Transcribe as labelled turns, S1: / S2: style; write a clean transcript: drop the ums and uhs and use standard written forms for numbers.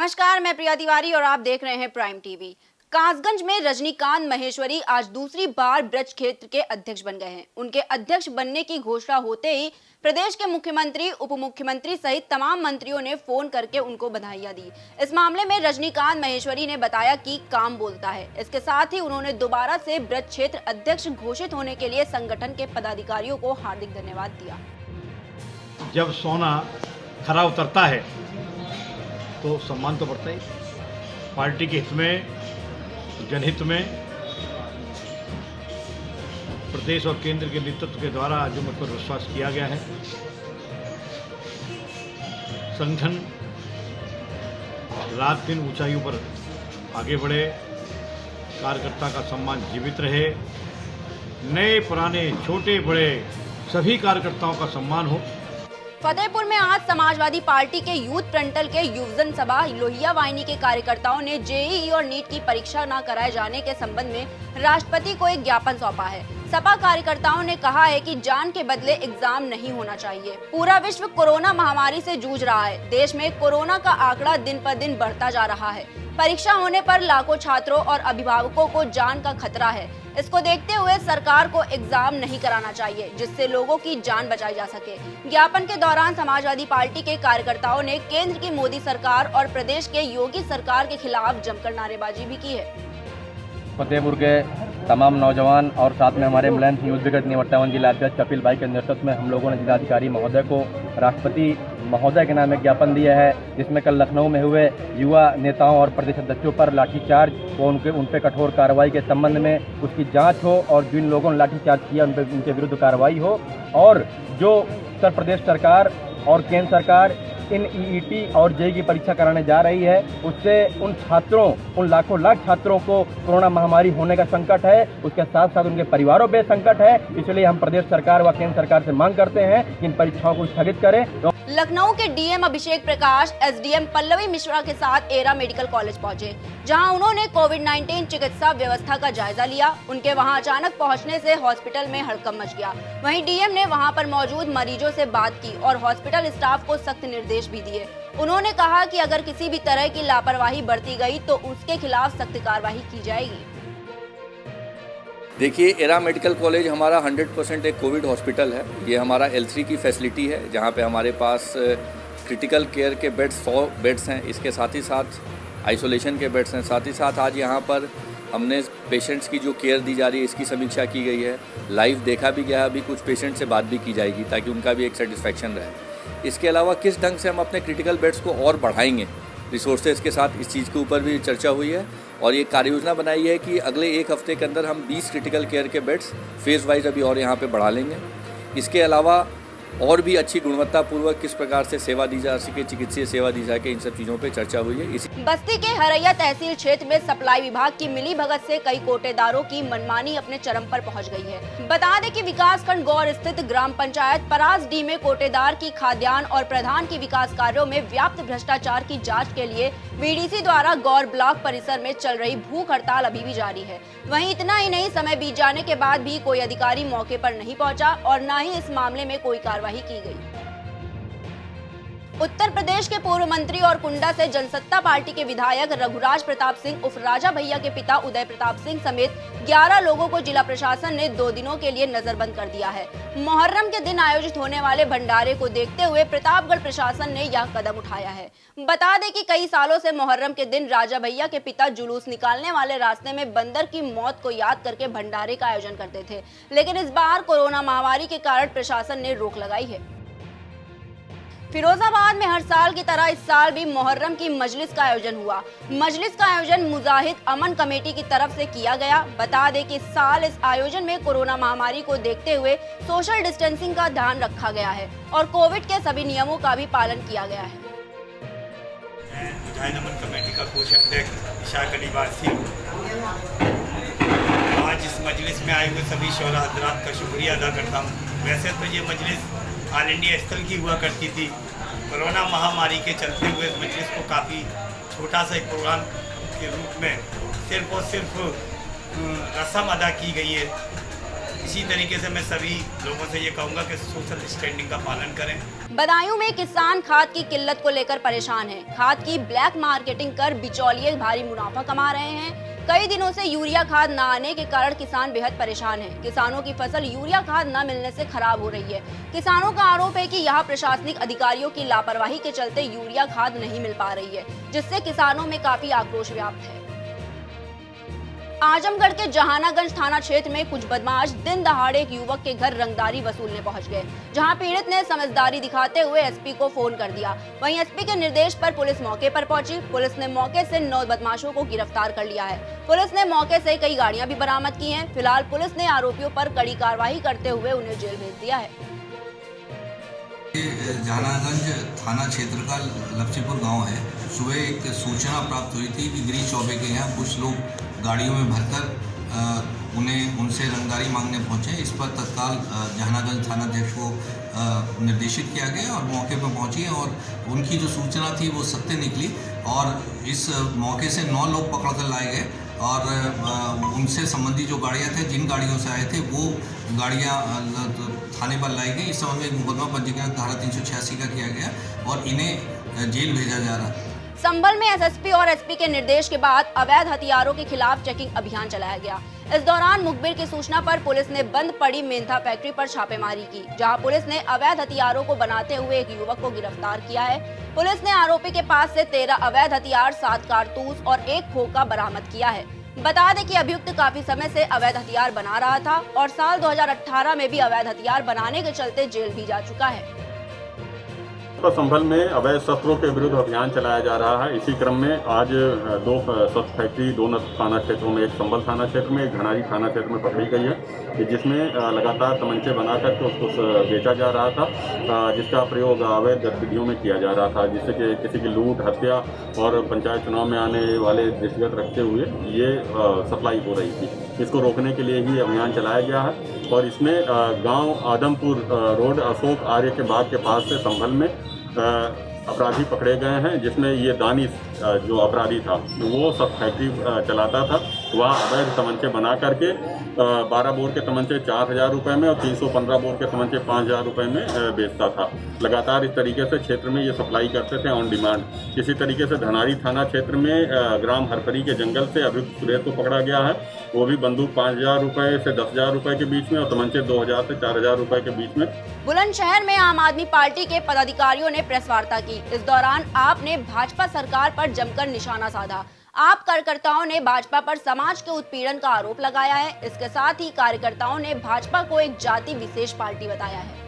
S1: नमस्कार, मैं प्रिया तिवारी और आप देख रहे हैं प्राइम टीवी। कासगंज में रजनीकांत महेश्वरी आज दूसरी बार ब्रज क्षेत्र के अध्यक्ष बन गए हैं। उनके अध्यक्ष बनने की घोषणा होते ही प्रदेश के मुख्यमंत्री, उप मुख्यमंत्री सहित तमाम मंत्रियों ने फोन करके उनको बधाइयां दी। इस मामले में रजनीकांत महेश्वरी ने बताया कि काम बोलता है। इसके साथ ही उन्होंने दोबारा से ब्रज क्षेत्र अध्यक्ष घोषित होने के लिए संगठन के पदाधिकारियों को हार्दिक धन्यवाद दिया।
S2: जब सोना खरा उतरता है तो सम्मान तो बढ़ता ही। पार्टी के हित में, जनहित में, प्रदेश और केंद्र के नेतृत्व के द्वारा जो मुझ पर विश्वास किया गया है, संगठन रात दिन ऊंचाइयों पर आगे बढ़े, कार्यकर्ता का सम्मान जीवित रहे, नए पुराने छोटे बड़े सभी कार्यकर्ताओं का सम्मान हो।
S1: फतेहपुर में आज समाजवादी पार्टी के यूथ फ्रंटल के युवजन सभा लोहिया वाहिनी के कार्यकर्ताओं ने जेईई और नीट की परीक्षा न कराए जाने के संबंध में राष्ट्रपति को एक ज्ञापन सौंपा है। सपा कार्यकर्ताओं ने कहा है कि जान के बदले एग्जाम नहीं होना चाहिए। पूरा विश्व कोरोना महामारी से जूझ रहा है। देश में कोरोना का आंकड़ा दिन पर दिन बढ़ता जा रहा है। परीक्षा होने पर लाखों छात्रों और अभिभावकों को जान का खतरा है। इसको देखते हुए सरकार को एग्जाम नहीं कराना चाहिए, जिससे लोगों की जान बचाई जा सके। ज्ञापन के दौरान समाजवादी पार्टी के कार्यकर्ताओं ने केंद्र की मोदी सरकार और प्रदेश के योगी सरकार के खिलाफ जमकर नारेबाजी भी की है।
S3: फतेहपुर के तमाम नौजवान और साथ में हमारे मुलायम युद्ध विगत निवर्तमान जिलाध्यक्ष कपिल भाई के नेतृत्व में हम लोगों ने जिलाधिकारी महोदय को राष्ट्रपति महोदय के नाम एक ज्ञापन दिया है, जिसमें कल लखनऊ में हुए युवा नेताओं और प्रदेश अध्यक्षों पर लाठीचार्ज व उन पर कठोर कार्रवाई के संबंध में उसकी जांच हो और जिन लोगों ने लाठीचार्ज किया उनके विरुद्ध कार्रवाई हो, और जो उत्तर प्रदेश सरकार और केंद्र सरकार इन ईईटी और जेईई की परीक्षा कराने जा रही है, उससे उन छात्रों, उन लाखों लाख छात्रों को कोरोना महामारी होने का संकट है, उसके साथ साथ उनके परिवारों पे संकट है। इसलिए हम प्रदेश सरकार व केंद्र सरकार से मांग करते हैं कि इन परीक्षाओं को स्थगित करें।
S1: लखनऊ के डीएम अभिषेक प्रकाश एसडीएम पल्लवी मिश्रा के साथ एरा मेडिकल कॉलेज पहुंचे, जहां उन्होंने कोविड-19 चिकित्सा व्यवस्था का जायजा लिया। उनके वहां अचानक पहुंचने से हॉस्पिटल में हड़कंप मच गया। वहीं डीएम ने वहां पर मौजूद मरीजों से बात की और हॉस्पिटल स्टाफ को सख्त निर्देश भी दिए। उन्होंने कहा कि अगर किसी भी तरह की लापरवाही बरती गई तो उसके खिलाफ सख्त कार्रवाई की जाएगी।
S4: देखिए, एरा मेडिकल कॉलेज हमारा 100% एक कोविड हॉस्पिटल है। ये हमारा L3 की फैसिलिटी है, जहाँ पे हमारे पास क्रिटिकल केयर के बेड्स 100 बेड्स हैं। इसके साथ ही साथ आइसोलेशन के बेड्स हैं। साथ ही साथ आज यहाँ पर हमने पेशेंट्स की जो केयर दी जा रही है इसकी समीक्षा की गई है। लाइव देखा भी गया, अभी कुछ पेशेंट से बात भी की जाएगी ताकि उनका भी एक सेटिस्फेक्शन रहे। इसके अलावा किस ढंग से हम अपने क्रिटिकल बेड्स को और बढ़ाएंगे, रिसोर्सेज के साथ, इस चीज़ के ऊपर भी चर्चा हुई है और ये कार्य योजना बनाई है कि अगले एक हफ्ते के अंदर हम 20 क्रिटिकल केयर के बेड्स फेज वाइज अभी और यहाँ पे बढ़ा लेंगे। इसके अलावा और भी अच्छी गुणवत्तापूर्वक किस प्रकार से सेवा दी जा सके, चिकित्सीय सेवा दी जा सके, इन सब चीज़ों पे चर्चा हुई है। इसी
S1: बस्ती के हरैया तहसील क्षेत्र में सप्लाई विभाग की मिलीभगत से कई कोटेदारों की मनमानी अपने चरम पर पहुंच गई है। बता दें कि विकासखंड गौर स्थित ग्राम पंचायत परास डी में कोटेदार की खाद्यान्न और प्रधान की विकास कार्यों में व्याप्त भ्रष्टाचार की जाँच के लिए बीडीसी द्वारा गौर ब्लॉक परिसर में चल रही भूख हड़ताल अभी भी जारी है। वहीं इतना ही नहीं, समय बीत जाने के बाद भी कोई अधिकारी मौके पर नहीं पहुंचा और न ही इस मामले में कोई कार्रवाई की गई। उत्तर प्रदेश के पूर्व मंत्री और कुंडा से जनसत्ता पार्टी के विधायक रघुराज प्रताप सिंह उर्फ राजा भैया के पिता उदय प्रताप सिंह समेत 11 लोगों को जिला प्रशासन ने 2 दिनों के लिए नजरबंद कर दिया है। मुहर्रम के दिन आयोजित होने वाले भंडारे को देखते हुए प्रतापगढ़ प्रशासन ने यह कदम उठाया है। बता दें कि कई सालों से मुहर्रम के दिन राजा भैया के पिता जुलूस निकालने वाले रास्ते में बंदर की मौत को याद करके भंडारे का आयोजन करते थे, लेकिन इस बार कोरोना महामारी के कारण प्रशासन ने रोक लगाई है। फिरोजाबाद में हर साल की तरह इस साल भी मुहर्रम की मजलिस का आयोजन हुआ। मजलिस का आयोजन मुजाहिद अमन कमेटी की तरफ से किया गया। बता दें कि इस साल इस आयोजन में कोरोना महामारी को देखते हुए सोशल डिस्टेंसिंग का ध्यान रखा गया है और कोविड के सभी नियमों का भी पालन किया गया है।
S5: मुजाहिद अमन कमेटी का कोषाध्यक्ष इशाक अली वारसी, आज इस मजलिस में आए हुए सभी शोरा हजरात का शुक्रिया अदा करता हूँ। वैसे तो ये मजलिस ऑल इंडिया स्तर की हुआ करती थी। कोरोना महामारी के चलते हुए इस मजलिस को काफ़ी छोटा सा एक प्रोग्राम के रूप में सिर्फ और सिर्फ रस्म अदा की गई है। इसी तरीके से मैं सभी लोगों से ये कहूँगा कि सोशल डिस्टेंसिंग का पालन करें।
S1: बदायूं में किसान खाद की किल्लत को लेकर परेशान हैं। खाद की ब्लैक मार्केटिंग कर बिचौलिए भारी मुनाफा कमा रहे हैं। कई दिनों से यूरिया खाद न आने के कारण किसान बेहद परेशान हैं। किसानों की फसल यूरिया खाद न मिलने से खराब हो रही है। किसानों का आरोप है कि यहाँ प्रशासनिक अधिकारियों की लापरवाही के चलते यूरिया खाद नहीं मिल पा रही है, जिससे किसानों में काफी आक्रोश व्याप्त है। आजमगढ़ के जहानागंज थाना क्षेत्र में कुछ बदमाश दिन दहाड़े एक युवक के घर रंगदारी वसूलने पहुंच गए, जहां पीड़ित ने समझदारी दिखाते हुए एसपी को फोन कर दिया। वहीं एसपी के निर्देश पर पुलिस मौके पर पहुंची। पुलिस ने मौके से 9 बदमाशों को गिरफ्तार कर लिया है। पुलिस ने मौके से कई गाड़ियां भी बरामद की हैं। फिलहाल पुलिस ने आरोपियों पर कड़ी कार्रवाई करते हुए उन्हें जेल भेज दिया है।
S6: जहानागंज थाना क्षेत्र का लपसीपुर गांव है। सुबह एक सूचना प्राप्त हुई थी कि गिरीश चौबे के यहाँ कुछ लोग गाड़ियों में भरकर उनसे रंगदारी मांगने पहुंचे। इस पर तत्काल जहानागंज थानाध्यक्ष को निर्देशित किया गया और मौके पर पहुंची और उनकी जो सूचना थी वो सत्य निकली और इस मौके से 9 लोग पकड़कर लाए गए और उनसे संबंधी जो गाड़ियां थे, जिन गाड़ियों से आए थे, वो गाड़ियां थाने पर लाई गई। इस संबंध में एक मुकदमा पंजीकरण धारा 386 का किया गया और इन्हें जेल भेजा जा रहा है।
S1: संभल में एसएसपी और एसपी के निर्देश के बाद अवैध हथियारों के खिलाफ चेकिंग अभियान चलाया गया। इस दौरान मुखबिर की सूचना पर पुलिस ने बंद पड़ी मेंथा फैक्ट्री पर छापेमारी की, जहां पुलिस ने अवैध हथियारों को बनाते हुए एक युवक को गिरफ्तार किया है। पुलिस ने आरोपी के पास से 13 अवैध हथियार, 7 कारतूस और 1 खोखा बरामद किया है। बता दें कि अभियुक्त काफी समय से अवैध हथियार बना रहा था और साल 2018 में भी अवैध हथियार बनाने के चलते जेल भी जा चुका है।
S7: संभल में अवैध शस्त्रों के विरुद्ध अभियान चलाया जा रहा है। इसी क्रम में आज 2 शस्त्र फैक्ट्री 2 थाना क्षेत्रों में, एक संभल थाना क्षेत्र में, एक घनारी थाना क्षेत्र में पकड़ी गई है, जिसमें लगातार तमंचे बना करके उसको बेचा जा रहा था, जिसका प्रयोग अवैध गतिविधियों में किया जा रहा था, जिससे कि किसी की लूट, हत्या और पंचायत चुनाव में आने वाले दृष्टिगत रखते हुए ये सप्लाई हो रही थी। इसको रोकने के लिए ही अभियान चलाया गया है और इसमें गांव आदमपुर रोड अशोक आर्य के बाग के पास से संभल में अपराधी पकड़े गए हैं, जिसमें ये दानिश जो अपराधी था वो सब फैक्ट्री चलाता था। वह अवैध तमंचे बना करके 12 बोर के तमंचे 4,000 रुपये में और 315 बोर के तमंचे 5,000 रुपये में बेचता था। लगातार इस तरीके से क्षेत्र में ये सप्लाई करते थे ऑन डिमांड। इसी तरीके से धनारी थाना क्षेत्र में ग्राम हरपरी के जंगल से अभियुक्त सुरेश को पकड़ा गया है। वो भी बंदूक 5,000 रुपये से 10,000 रुपये के बीच में और तमंचे 2,000 से 4,000 रुपये के बीच में।
S1: बुलंदशहर में आम आदमी पार्टी के पदाधिकारियों ने प्रेस वार्ता की। इस दौरान आप ने भाजपा सरकार पर जमकर निशाना साधा। आप कार्यकर्ताओं ने भाजपा पर समाज के उत्पीड़न का आरोप लगाया है। इसके साथ ही कार्यकर्ताओं ने भाजपा को एक जाति विशेष पार्टी बताया है।